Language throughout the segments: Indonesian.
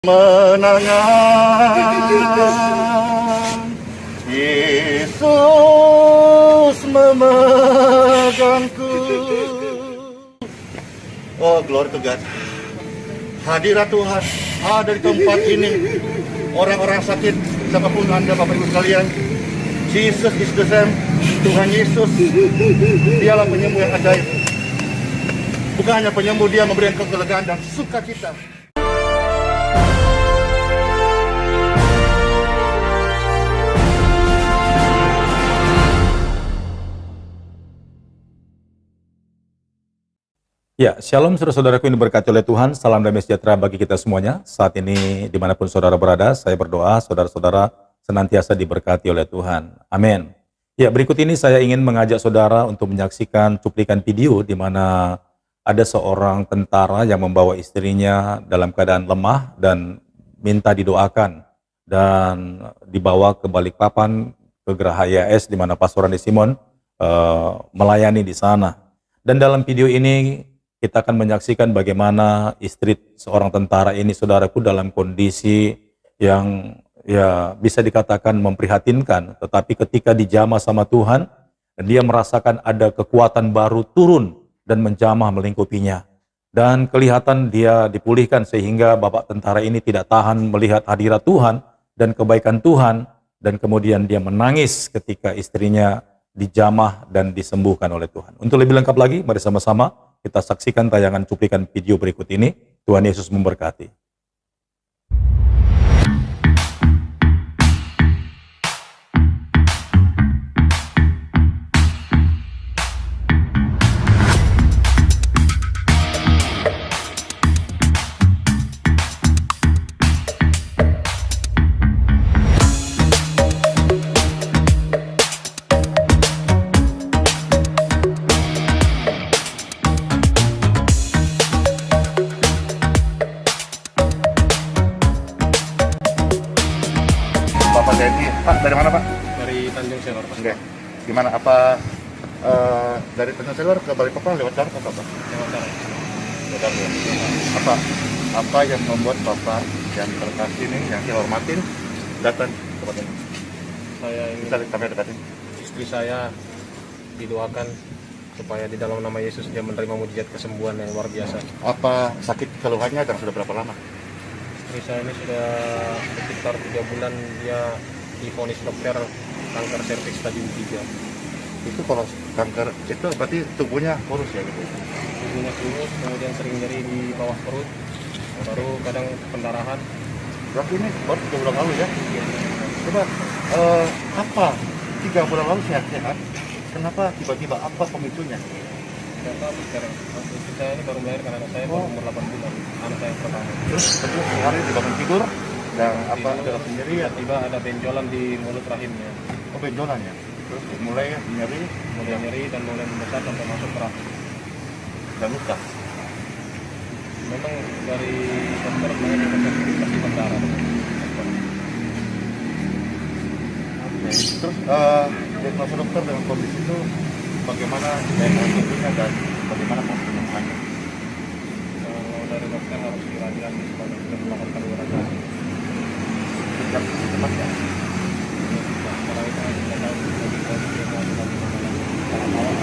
Menangan Yesus memegangku. Oh, glory to God. Hadirat Tuhan ada di tempat ini. Orang-orang sakit, siapapun Anda, Bapak Ibu sekalian, Jesus is the same. Tuhan Yesus, dialah penyembuh yang ajaib. Bukan hanya penyembuh, dia memberikan kelegaan dan sukacita. Ya, shalom saudara-saudaraku yang diberkati oleh Tuhan, salam damai sejahtera bagi kita semuanya. Saat ini dimanapun saudara berada, saya berdoa saudara-saudara senantiasa diberkati oleh Tuhan. Amin. Ya, berikut ini saya ingin mengajak saudara untuk menyaksikan cuplikan video di mana ada seorang tentara yang membawa istrinya dalam keadaan lemah dan minta didoakan dan dibawa ke Balikpapan ke Geraha YS di mana Pastor Andi Simon melayani di sana. Dan dalam video ini kita akan menyaksikan bagaimana istri seorang tentara ini, saudaraku, dalam kondisi yang ya bisa dikatakan memprihatinkan. Tetapi ketika dijamah sama Tuhan, dia merasakan ada kekuatan baru turun dan menjamah melingkupinya. Dan kelihatan dia dipulihkan sehingga bapak tentara ini tidak tahan melihat hadirat Tuhan dan kebaikan Tuhan. Dan kemudian dia menangis ketika istrinya dijamah dan disembuhkan oleh Tuhan. Untuk lebih lengkap lagi, mari sama-sama kita saksikan tayangan cuplikan video berikut ini. Tuhan Yesus memberkati. Bapak TNI, Pak, dari mana Pak? Dari Tanjung Selor, Pak. Oke. Gimana, apa dari Tanjung Selor ke Balikpapan lewat darat atau apa? Lewat darat. Lewat darat ya. Apa yang membuat Bapak yang terkasih ini, yang saya hormatin, datang ke tempat ini? Saya ingin Bisa kami dekatin. istri saya didoakan supaya di dalam nama Yesus dia menerima mujizat kesembuhan yang luar biasa. Apa sakit keluhannya dan sudah berapa lama? Istri saya ini sudah sekitar 3 bulan dia divonis dokter kanker serviks stadium 3. Itu kalau kanker itu berarti tubuhnya kurus ya gitu? Tubuhnya kurus, kemudian sering nyeri di bawah perut, baru kadang pendarahan. Berarti ini baru 3 bulan lalu ya? Coba, apa 3 bulan lalu sehat-sehat? Kenapa tiba-tiba, apa pemicunya? Tidak tahu sekarang. Istri saya ini baru melahirkan anak saya baru umur 8 bulan, anak saya yang pertama. Terus kedua hari dibangun tidur dan apa ada sendiri ya? Tiba-tiba ada benjolan di mulut rahimnya. Oh, benjolan ya? Terus mulai nyeri Kemudian nyeri dan mulai membesar sampai masuk ke rahim. dan luka. Memang dari dokter mengenai pasti berdarah. Terus diagnosa dokter dengan kondisi itu bagaimana diagnosisnya dan bagaimana penyembuhannya? Kalau dari dokter harus diradiasi sebanyak 8 kali radiasi. Sejak cepat ya? Sekarang itu kita tahu lagi kondisi yang ada di mana lagi. Kalau awal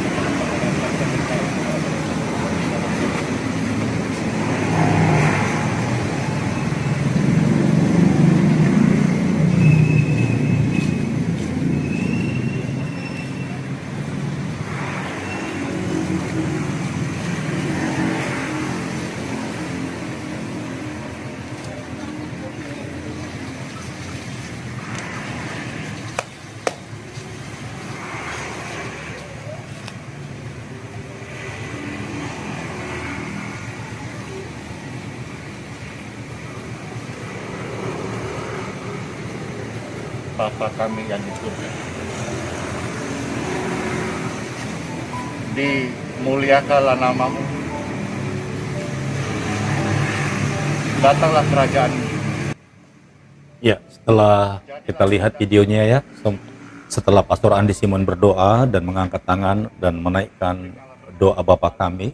Bapa kami yang di surga, dimuliakanlah namamu, datanglah kerajaan-Mu. Ya, setelah kita lihat videonya ya, setelah Pastor Andi Simon berdoa dan mengangkat tangan dan menaikkan doa Bapa kami,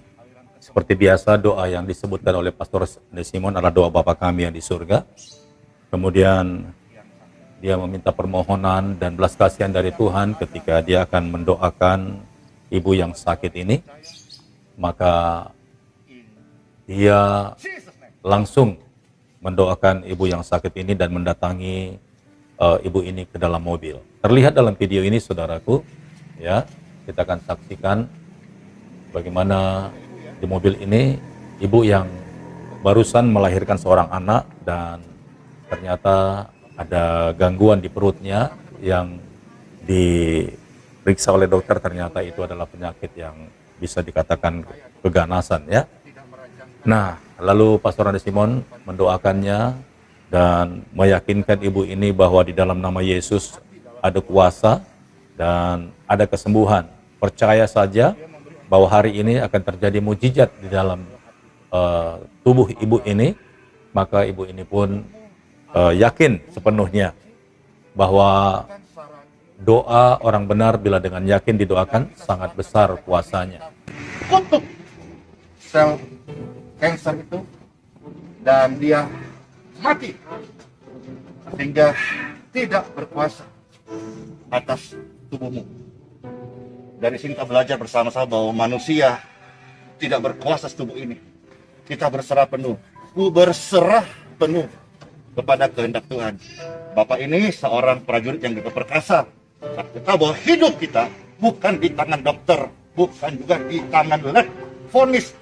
Seperti biasa doa yang disebutkan oleh Pastor Simon adalah doa Bapa kami yang di surga. Kemudian dia meminta permohonan dan belas kasihan dari Tuhan ketika dia akan mendoakan ibu yang sakit ini. Maka dia langsung mendoakan ibu yang sakit ini dan mendatangi ibu ini ke dalam mobil. Terlihat dalam video ini, saudaraku, ya, kita akan saksikan bagaimana di mobil ini ibu yang barusan melahirkan seorang anak dan ternyata ada gangguan di perutnya yang diperiksa oleh dokter, ternyata itu adalah penyakit yang bisa dikatakan keganasan, ya. Nah, lalu Pastor Andi Simon mendoakannya dan meyakinkan ibu ini bahwa di dalam nama Yesus ada kuasa dan ada kesembuhan. Percaya saja bahwa hari ini akan terjadi mujizat di dalam tubuh ibu ini. Maka ibu ini pun yakin sepenuhnya bahwa doa orang benar bila dengan yakin didoakan sangat besar kuasanya. Kutuk sel kanker itu dan dia mati sehingga tidak berkuasa atas tubuhmu. Dari sini kita belajar bersama-sama bahwa manusia tidak berkuasa atas tubuh ini. Kita berserah penuh. Ku berserah penuh kepada kehendak Tuhan. Bapak ini seorang prajurit yang diperkasa. Kita bahwa hidup kita bukan di tangan dokter, bukan juga di tangan vonis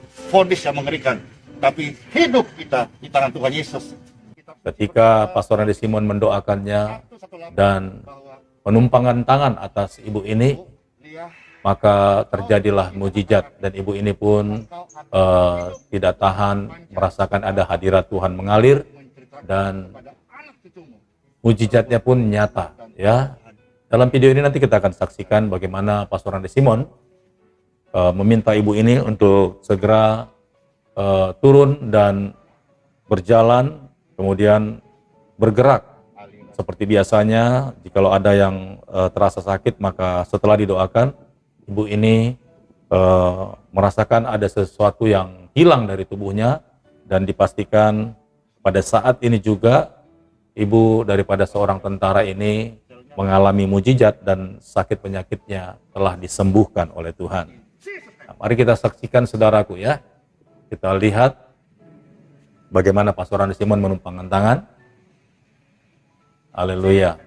yang mengerikan, tapi hidup kita di tangan Tuhan Yesus. Ketika Pastor Andi Simon mendoakannya dan menumpangkan tangan atas ibu ini, maka terjadilah mujizat dan ibu ini pun tidak tahan merasakan ada hadirat Tuhan mengalir dan mujizatnya pun nyata, ya. Dalam video ini nanti kita akan saksikan bagaimana Pastor Andi Simon meminta ibu ini untuk segera turun dan berjalan, kemudian bergerak. Seperti biasanya, jikalau ada yang terasa sakit, maka setelah didoakan, ibu ini merasakan ada sesuatu yang hilang dari tubuhnya, dan dipastikan pada saat ini juga ibu daripada seorang tentara ini mengalami mujizat dan sakit penyakitnya telah disembuhkan oleh Tuhan. Nah, mari kita saksikan, saudaraku, ya. Kita lihat bagaimana Pastor Andi Simon menumpangkan tangan. Haleluya.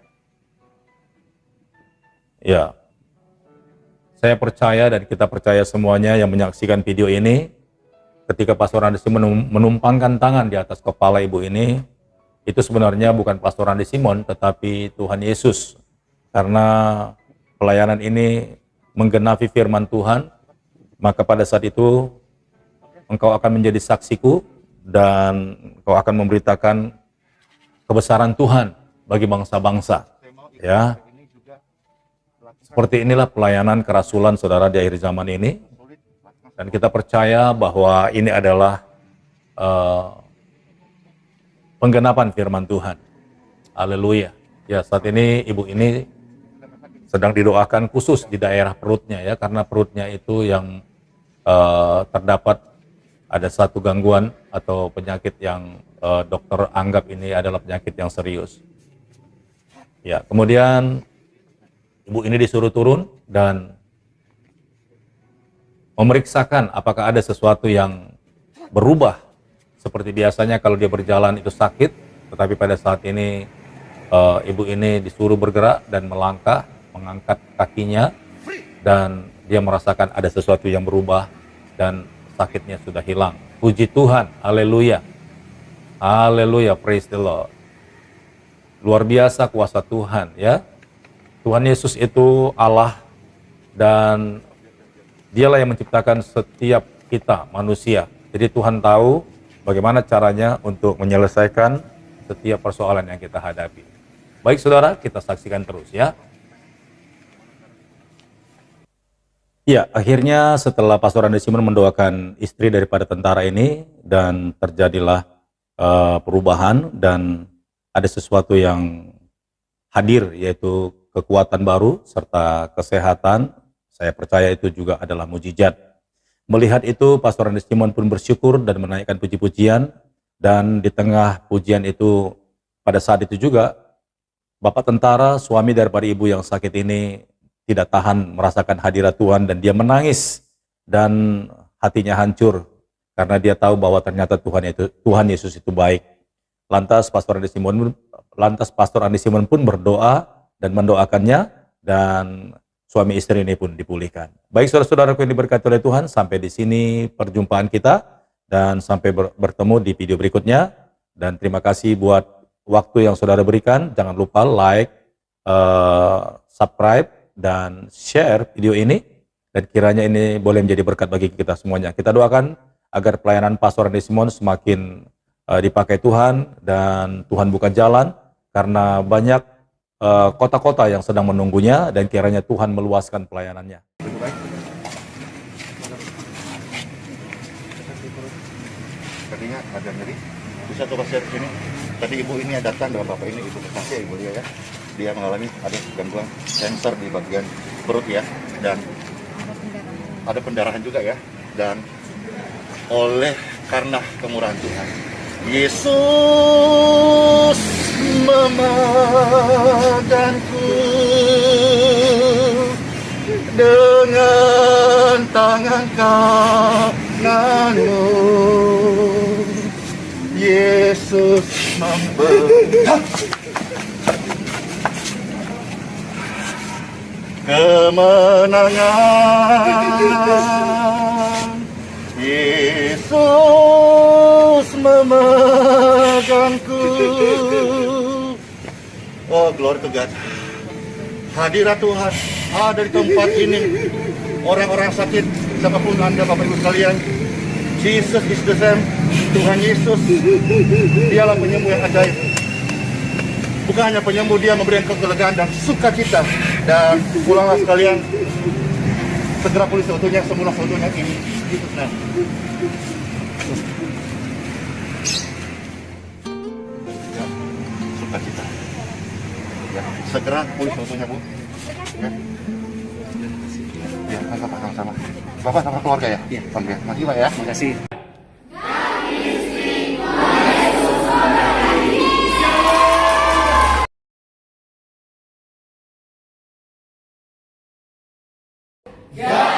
Ya. Saya percaya dan kita percaya semuanya yang menyaksikan video ini, ketika Pastor Andi Simon menumpangkan tangan di atas kepala ibu ini, itu sebenarnya bukan Pastor Andi Simon, tetapi Tuhan Yesus. Karena pelayanan ini menggenapi firman Tuhan, maka pada saat itu engkau akan menjadi saksiku dan engkau akan memberitakan kebesaran Tuhan bagi bangsa-bangsa. Ya, seperti inilah pelayanan kerasulan, saudara, di akhir zaman ini. Dan kita percaya bahwa ini adalah penggenapan firman Tuhan. Haleluya. Ya, saat ini ibu ini sedang didoakan khusus di daerah perutnya, ya, karena perutnya itu yang terdapat ada satu gangguan atau penyakit yang dokter anggap ini adalah penyakit yang serius. Ya, kemudian ibu ini disuruh turun dan memeriksakan apakah ada sesuatu yang berubah. Seperti biasanya kalau dia berjalan itu sakit, tetapi pada saat ini ibu ini disuruh bergerak dan melangkah, mengangkat kakinya, dan dia merasakan ada sesuatu yang berubah dan sakitnya sudah hilang. Puji Tuhan, haleluya. Haleluya, praise the Lord. Luar biasa kuasa Tuhan, ya. Tuhan Yesus itu Allah dan Dialah yang menciptakan setiap kita manusia. Jadi Tuhan tahu bagaimana caranya untuk menyelesaikan setiap persoalan yang kita hadapi. Baik, saudara, kita saksikan terus, ya. Ya, akhirnya setelah Pastor Andi Simon mendoakan istri daripada tentara ini dan terjadilah perubahan dan ada sesuatu yang hadir, yaitu kekuatan baru serta kesehatan. Saya percaya itu juga adalah mujizat. Melihat itu, Pastor Andi Simon pun bersyukur dan menaikkan puji-pujian, dan di tengah pujian itu, pada saat itu juga, Bapak tentara, suami daripada ibu yang sakit ini, tidak tahan merasakan hadirat Tuhan, dan dia menangis, dan hatinya hancur, karena dia tahu bahwa ternyata Tuhan Yesus itu baik. Lantas Pastor Andi Simon pun berdoa dan mendoakannya, dan suami istri ini pun dipulihkan. Baik saudara-saudaraku yang diberkati oleh Tuhan, sampai di sini perjumpaan kita, dan sampai bertemu di video berikutnya. Dan terima kasih buat waktu yang saudara berikan. Jangan lupa like, subscribe, dan share video ini, dan kiranya ini boleh menjadi berkat bagi kita semuanya. Kita doakan agar pelayanan Pastor Andi Simon semakin dipakai Tuhan, dan Tuhan buka jalan, karena banyak kota-kota yang sedang menunggunya, dan kiranya Tuhan meluaskan pelayanannya. Tadinya ada nyeri, bisa coba share sini. Tadi ibu ini datang dengan bapak ini, ibu kasih ibu dia ya. Dia mengalami ada gangguan sensor di bagian perut ya, dan ada pendarahan juga ya. Dan oleh karena kemurahan Tuhan, Yesus memakanku dengan tangan kananmu. Yesus memberikan kemenangan. Yesus memegangku. Oh, glory to God. Hadirat Tuhan ada di tempat ini. Orang-orang sakit, siapapun Anda, Bapak Ibu sekalian, Jesus is the same. Tuhan Yesus, dialah penyembuh yang ajaib. Bukan hanya penyembuh, dia memberikan kelegaan dan sukacita. Dan pulanglah sekalian, segera pulih seutuhnya, semula seutuhnya ini. Yesus nah. Ya, sukacita. Ya, segera pulih seutuhnya, Bu. Ya. Ya, sama-sama. Bapak sama keluarga ya? Iya. Oke, makasih Pak ya. Makasih. God